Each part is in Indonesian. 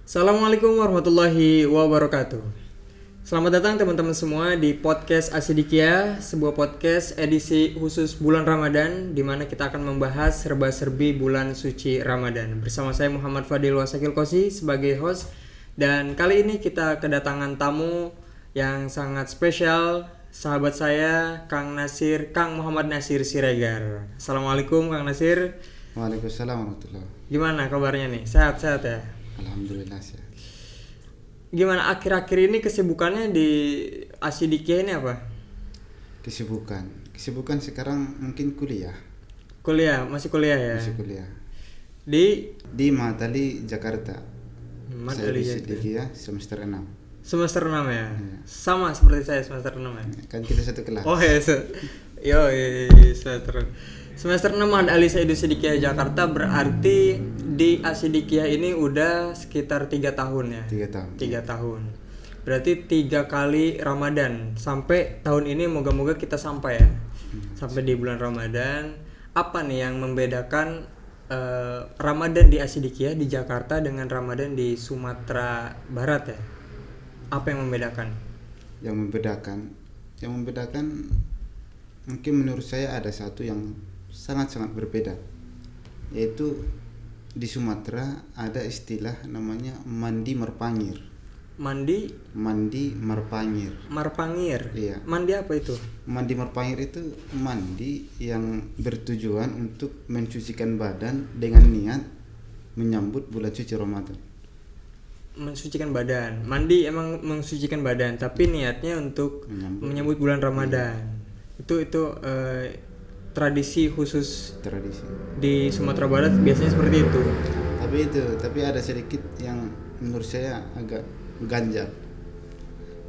Assalamualaikum warahmatullahi wabarakatuh. Selamat datang teman-teman semua di podcast Asidikia, sebuah podcast edisi khusus bulan Ramadan di mana kita akan membahas serba-serbi bulan suci Ramadan. Bersama saya Muhammad Fadil Wasakil Kosi sebagai host, dan kali ini kita kedatangan tamu yang sangat spesial, sahabat saya Kang Muhammad Nasir Siregar. Assalamualaikum Kang Nasir. Waalaikumsalam warahmatullahi. Gimana kabarnya nih? Sehat-sehat ya? Alhamdulillah sehat. Gimana akhir-akhir ini kesibukannya di Asidikia ini apa? Kesibukan sekarang mungkin kuliah. Masih kuliah ya? Masih kuliah. Di Mahatali, Jakarta. Saya di Asidikia semester 6. Semester 6 ya? Iya. Sama seperti saya semester 6 ya? Kan kita satu kelas. Oh ya, semester 6 ada Alisa Edu Sidikia Jakarta, berarti di Asidikia ini udah sekitar 3 tahun ya? 3 tahun. 3 tahun. Berarti 3 kali Ramadan. Sampai tahun ini moga-moga kita sampai ya. Sampai di bulan Ramadan. Apa nih yang membedakan Ramadan di Asidikia di Jakarta dengan Ramadan di Sumatera Barat ya? Apa yang membedakan? Yang membedakan mungkin menurut saya ada satu yang sangat-sangat berbeda, yaitu di Sumatera ada istilah namanya mandi marpangir. Mandi marpangir. Marpangir. Iya. Mandi apa itu? Mandi marpangir itu mandi yang bertujuan untuk mencucikan badan dengan niat menyambut bulan suci Ramadan. Mensucikan badan. Mandi emang mensucikan badan, tapi niatnya untuk menyambut bulan Ramadan. Itu tradisi khusus di Sumatera Barat biasanya seperti itu. Tapi ada sedikit yang menurut saya agak ganjal.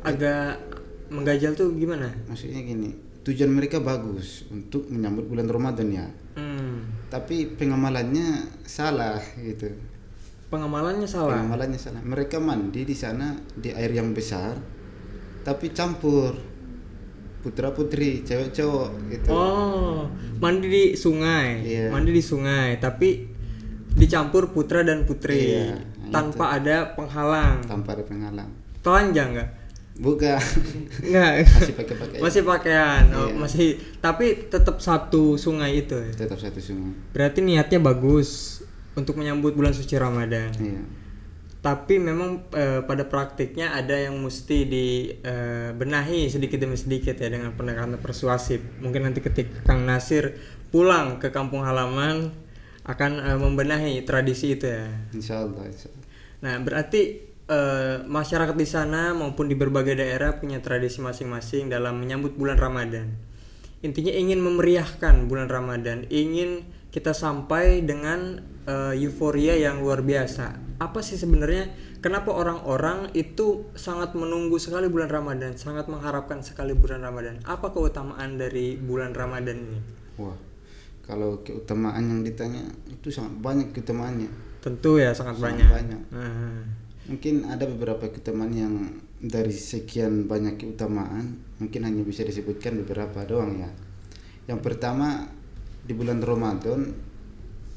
Agak mengganjal tuh gimana? Maksudnya gini, tujuan mereka bagus untuk menyambut bulan Ramadan ya. Tapi pengamalannya salah gitu. Pengamalannya salah. Mereka mandi di sana di air yang besar, tapi campur putra putri, cewek cowok gitu. Oh, mandi di sungai. Iya. Mandi di sungai, tapi dicampur putra dan putri. Iya, tanpa itu. ada penghalang. Tanpa ada penghalang. Telanjang enggak? Bukan. Enggak. Masih pakai pakaian. Masih pakaian. Oh, Iya. masih, tapi tetap satu sungai itu ya. Tetap satu sungai. Berarti niatnya bagus untuk menyambut bulan suci Ramadan. Iya. Tapi memang pada praktiknya ada yang mesti dibenahi sedikit demi sedikit ya, dengan pendekatan persuasif. Mungkin nanti ketika Kang Nasir pulang ke kampung halaman akan membenahi tradisi itu ya. Insyaallah. Nah, berarti masyarakat di sana maupun di berbagai daerah punya tradisi masing-masing dalam menyambut bulan Ramadan. Intinya ingin memeriahkan bulan Ramadan, ingin kita sampai dengan euforia yang luar biasa. Apa sih sebenarnya kenapa orang-orang itu sangat menunggu sekali bulan Ramadan, sangat mengharapkan sekali bulan Ramadan? Apa keutamaan dari bulan Ramadan ini? Wah, kalau keutamaan yang ditanya itu sangat banyak keutamaannya. Tentu ya, sangat banyak. Mungkin ada beberapa keutamaan yang dari sekian banyak keutamaan mungkin hanya bisa disebutkan beberapa doang ya. Yang pertama, di bulan Ramadan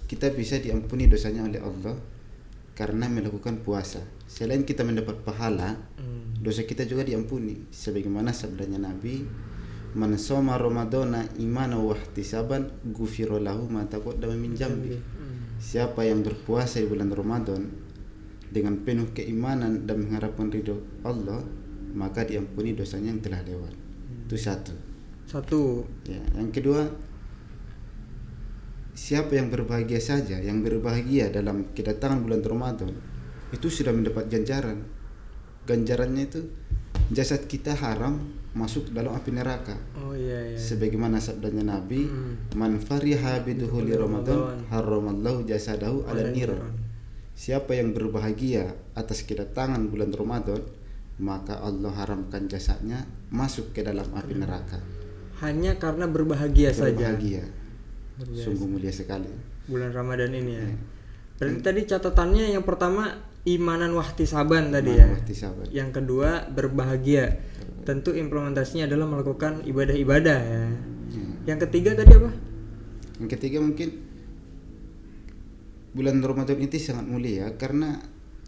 kita bisa diampuni dosanya oleh Allah karena melakukan puasa. Selain kita mendapat pahala, dosa kita juga diampuni. Sebagaimana sabdanya Nabi, "Man shoma Ramadana imanan wa ihtisaban, ghufira lahu ma taqaddama min dzambi." Siapa yang berpuasa di bulan Ramadan dengan penuh keimanan dan mengharapkan ridho Allah, maka diampuni dosanya yang telah lewat. Itu satu. Ya, yang kedua, siapa yang berbahagia saja, yang berbahagia dalam kedatangan bulan Ramadan, itu sudah mendapat ganjaran. Ganjarannya itu jasad kita haram masuk dalam api neraka. Oh iya. Sebagaimana sabdanya Nabi, "Man fariha biduhuli Ramadan, haramallahu jasadahu ala niran." Siapa yang berbahagia atas kedatangan bulan Ramadan, maka Allah haramkan jasadnya masuk ke dalam api neraka. Hanya karena berbahagia saja. Sungguh mulia sekali bulan Ramadan ini ya. Berarti tadi catatannya yang pertama imanan wahtisaban tadi ya. Yang kedua berbahagia. Tentu implementasinya adalah melakukan ibadah-ibadah ya. Yang ketiga tadi apa? Yang ketiga mungkin bulan Ramadan itu sangat mulia karena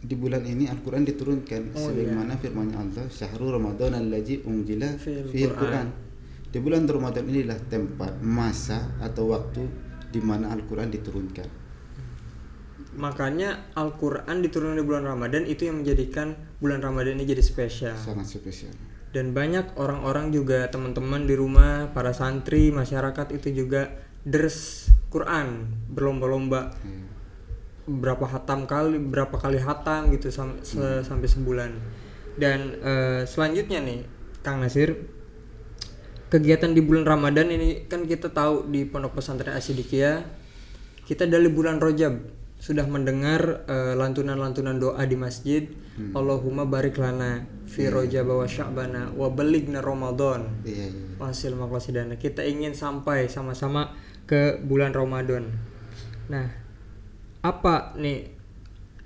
di bulan ini Al-Quran diturunkan sebagaimana firman Allah, syahrul Ramadan allazi unzila fihil Quran. Di bulan Ramadan inilah tempat, masa atau waktu di mana Al-Quran diturunkan. Makanya Al-Quran diturunkan di bulan Ramadan, itu yang menjadikan bulan Ramadan ini jadi spesial. Sangat spesial. Dan banyak orang-orang juga, teman-teman di rumah, para santri, masyarakat itu juga ders Quran, berlomba-lomba. Berapa kali hatam gitu sampai sebulan. Dan selanjutnya nih Kang Nasir, kegiatan di bulan Ramadan ini kan kita tahu di Pondok Pesantren Asy-Syidiqiyah kita dari bulan Rajab sudah mendengar lantunan-lantunan doa di masjid. Allahumma barik lana fi Rajab wa Sya'bana wa balighna Ramadan. Hasil maqasidana. Kita ingin sampai sama-sama ke bulan Ramadan. Nah, apa nih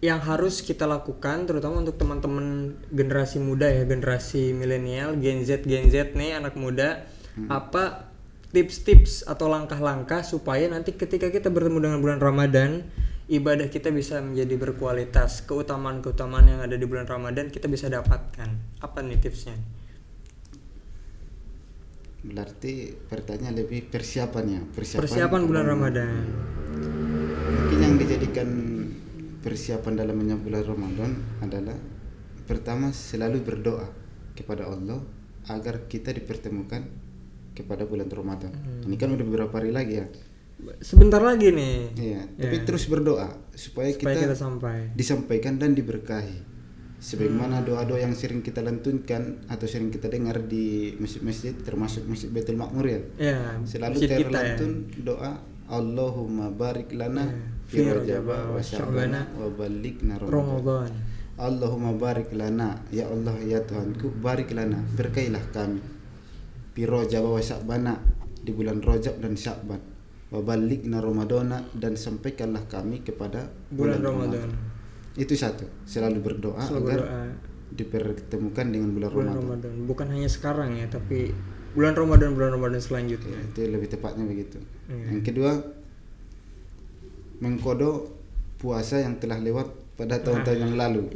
yang harus kita lakukan terutama untuk teman-teman generasi muda ya, generasi milenial, Gen Z nih, anak muda, apa tips-tips atau langkah-langkah supaya nanti ketika kita bertemu dengan bulan Ramadan, ibadah kita bisa menjadi berkualitas, keutamaan-keutamaan yang ada di bulan Ramadan kita bisa dapatkan. Apa nih tipsnya? Berarti pertanyaan lebih persiapan bulan Ramadan. Mungkin yang dijadikan persiapan dalam menyambut bulan Ramadan adalah pertama selalu berdoa kepada Allah agar kita dipertemukan kepada bulan Ramadan. Ini kan udah beberapa hari lagi ya. Sebentar lagi nih. Iya, tapi terus berdoa supaya kita disampaikan dan diberkahi. Sebagaimana doa-doa yang sering kita lantunkan atau sering kita dengar di masjid-masjid, termasuk Masjid Baitul Ma'mur ya. Selalu terlantun doa Allahumma barik lana fi Rajab wa Sya'bana wa balighna Ramadan. Allahumma barik lana, ya Allah ya Tuhanku, barik lana, berkailah kami fi Rajab wa Sya'bana, di bulan Rajab dan Sya'ban, wa balighna Ramadan, dan sampaikanlah kami kepada bulan Ramadan. Itu satu, selalu berdoa agar dipertemukan dengan bulan Ramadan. Bukan hanya sekarang ya, tapi bulan Ramadan selanjutnya. Itu lebih tepatnya begitu. Yang kedua, mengkodo puasa yang telah lewat pada tahun-tahun yang lalu.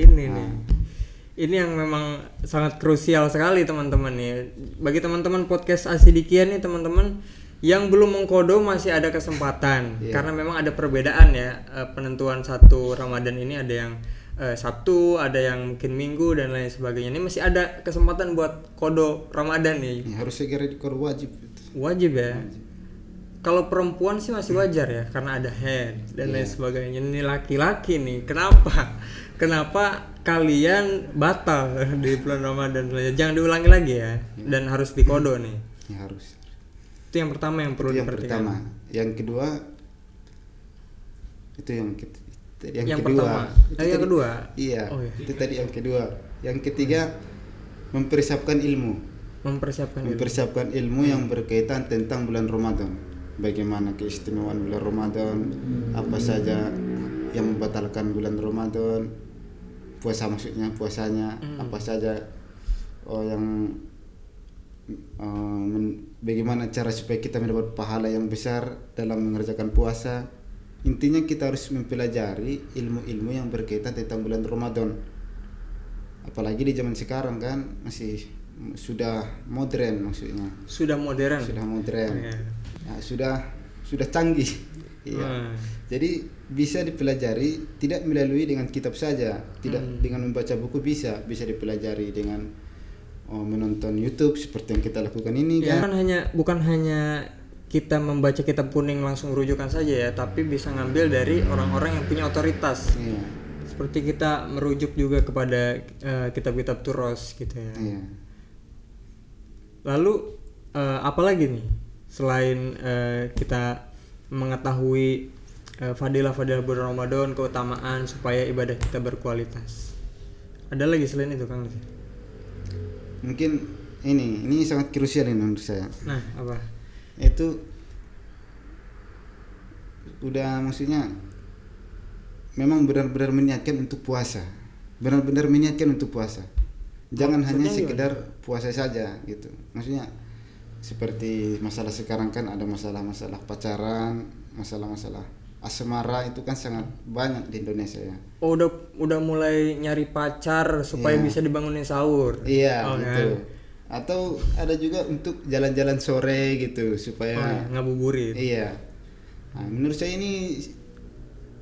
Ini yang memang sangat krusial sekali teman-teman ya. Bagi teman-teman podcast Asy-Syidiqiyah nih teman-teman yang belum mengkodo masih ada kesempatan. Karena memang ada perbedaan ya, penentuan satu Ramadan ini ada yang Sabtu, ada yang mungkin Minggu dan lain sebagainya. Ini masih ada kesempatan buat kodo Ramadan nih. Harus segera dikodo, wajib ya. Kalau perempuan sih masih wajar ya karena ada haid dan lain sebagainya. Ini laki-laki nih, kenapa kalian batal di bulan Ramadan? Jangan diulangi lagi ya, dan harus dikodo nih. Harus. Itu yang pertama yang perlu diperhatikan. Yang kedua itu yang kedua. Yang kedua. Iya. Itu tadi yang kedua. Yang ketiga mempersiapkan ilmu yang berkaitan tentang bulan Ramadan. Bagaimana keistimewaan bulan Ramadan, apa saja yang membatalkan bulan Ramadan, puasanya, apa saja yang bagaimana cara supaya kita mendapat pahala yang besar dalam mengerjakan puasa. Intinya kita harus mempelajari ilmu-ilmu yang berkaitan tentang bulan Ramadan. Apalagi di zaman sekarang kan masih sudah modern maksudnya. Sudah modern. Ya, sudah canggih. Iya. Jadi bisa dipelajari tidak melalui dengan kitab saja, tidak dengan membaca buku, bisa dipelajari dengan menonton YouTube seperti yang kita lakukan ini ya, kan. Bukan hanya kita membaca kitab kuning langsung rujukan saja ya, tapi bisa ngambil dari orang-orang yang punya otoritas. Seperti kita merujuk juga kepada kitab-kitab Turos gitu ya. Lalu apalagi nih selain kita mengetahui fadilah-fadilah bulan Ramadan, keutamaan supaya ibadah kita berkualitas, ada lagi selain itu Kang? Mungkin ini sangat krusial ini menurut saya. Nah, apa? Itu udah maksudnya memang benar-benar meniatkan untuk puasa. Jangan hanya sekedar puasa saja gitu. Maksudnya seperti masalah sekarang kan ada masalah-masalah pacaran, masalah-masalah asmara itu kan sangat banyak di Indonesia ya. Oh, udah mulai nyari pacar supaya Iya. bisa dibangunin sahur. Iya, Oh, gitu. kan? Atau ada juga untuk jalan-jalan sore gitu Oh, supaya ngabuburit. iya. Nah, menurut saya ini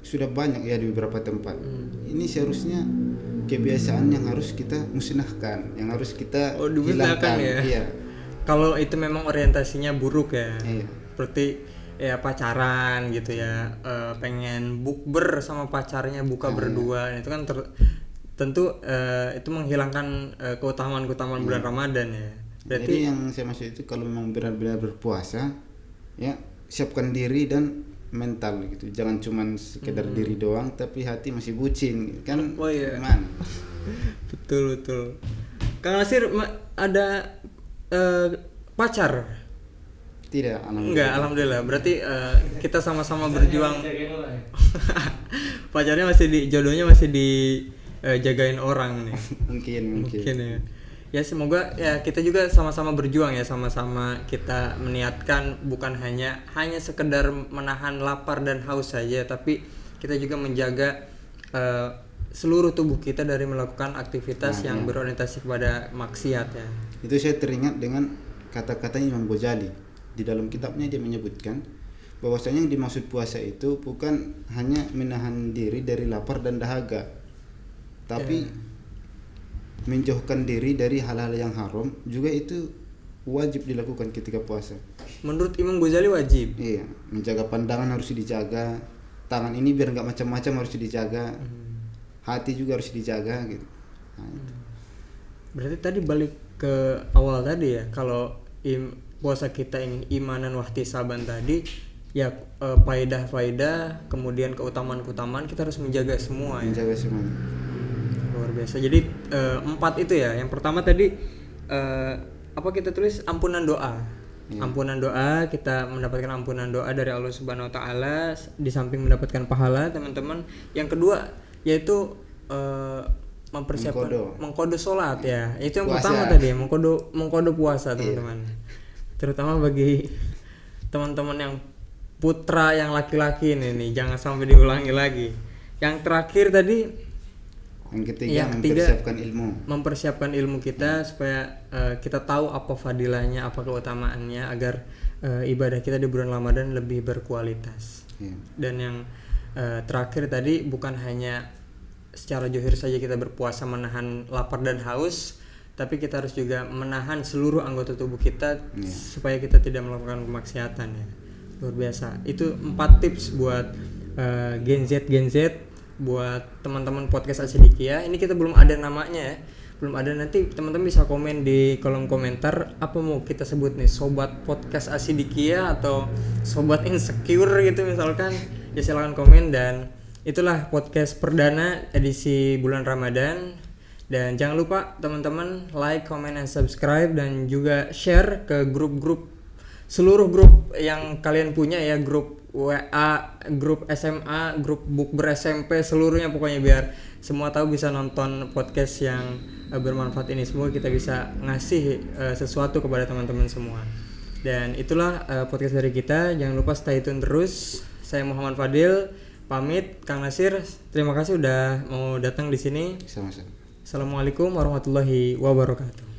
sudah banyak ya di beberapa tempat. Ini seharusnya kebiasaan yang harus kita musnahkan, yang harus kita Oh, dimusnahkan hilangkan. ya. Iya. Kalau itu memang orientasinya buruk ya. Iya. Seperti ya pacaran gitu ya, pengen bukber sama pacarnya buka berdua, itu kan tentu itu menghilangkan keutamaan bulan Ramadan ya. Berarti Jadi yang saya maksud itu kalau memang benar-benar berpuasa, ya siapkan diri dan mental gitu. Jangan cuman sekedar diri doang, tapi hati masih bucin kan? Oh, iya. Gimana? betul. Kang Nasir ada pacar? Tidak, Enggak, alhamdulillah. Berarti kita sama-sama berjuang. Pacarnya jodohnya masih dijagain orang nih. Mungkin. Mungkin ya. Ya semoga ya kita juga sama-sama berjuang ya, sama-sama kita meniatkan bukan hanya sekedar menahan lapar dan haus saja, tapi kita juga menjaga seluruh tubuh kita dari melakukan aktivitas yang berorientasi kepada maksiat ya. Itu saya teringat dengan kata-kata Imam Ghazali. Di dalam kitabnya dia menyebutkan bahwasanya yang dimaksud puasa itu bukan hanya menahan diri dari lapar dan dahaga, tapi menjauhkan diri dari hal-hal yang haram juga itu wajib dilakukan ketika puasa. Menurut Imam Ghazali wajib. Iya, menjaga pandangan harus dijaga, tangan ini biar nggak macam-macam harus dijaga, hati juga harus dijaga gitu. Nah, itu. Berarti tadi balik ke awal tadi ya, kalau puasa kita ingin imanan wahtisaban tadi ya, faedah kemudian keutamaan kita harus menjaga semua ya. Menjaga semuanya. Luar biasa. Jadi 4 itu ya. Yang pertama tadi apa kita tulis ampunan doa. Ampunan doa, kita mendapatkan ampunan doa dari Allah Subhanahu wa taala, di samping mendapatkan pahala, teman-teman. Yang kedua yaitu mempersiapkan mengkodo sholat ya. Itu yang puasa. pertama tadi, mengkodo puasa, teman-teman. Terutama bagi teman-teman yang putra yang laki-laki ini jangan sampai diulangi lagi. Yang terakhir tadi, yang ketiga mempersiapkan ilmu kita supaya kita tahu apa fadilahnya, apa keutamaannya agar ibadah kita di bulan Ramadan lebih berkualitas. Dan yang terakhir tadi, bukan hanya secara zahir saja kita berpuasa menahan lapar dan haus, tapi kita harus juga menahan seluruh anggota tubuh kita supaya kita tidak melakukan kemaksiatan ya. Luar biasa. Itu 4 tips buat Gen Z, buat teman-teman podcast Asidikia. Ini kita belum ada namanya ya. Belum ada, nanti teman-teman bisa komen di kolom komentar apa mau kita sebut nih, sobat podcast Asidikia atau sobat insecure gitu misalkan. Ya silakan komen. Dan itulah podcast perdana edisi bulan Ramadan. Dan jangan lupa teman-teman like, comment, dan subscribe, dan juga share ke seluruh grup yang kalian punya ya, grup WA, grup SMA, grup bukber SMP, seluruhnya pokoknya, biar semua tahu bisa nonton podcast yang bermanfaat ini. Semoga kita bisa ngasih sesuatu kepada teman-teman semua. Dan itulah podcast dari kita. Jangan lupa stay tune terus. Saya Muhammad Fadil pamit. Kang Nasir, terima kasih udah mau datang di sini. Sama-sama. Assalamualaikum warahmatullahi wabarakatuh.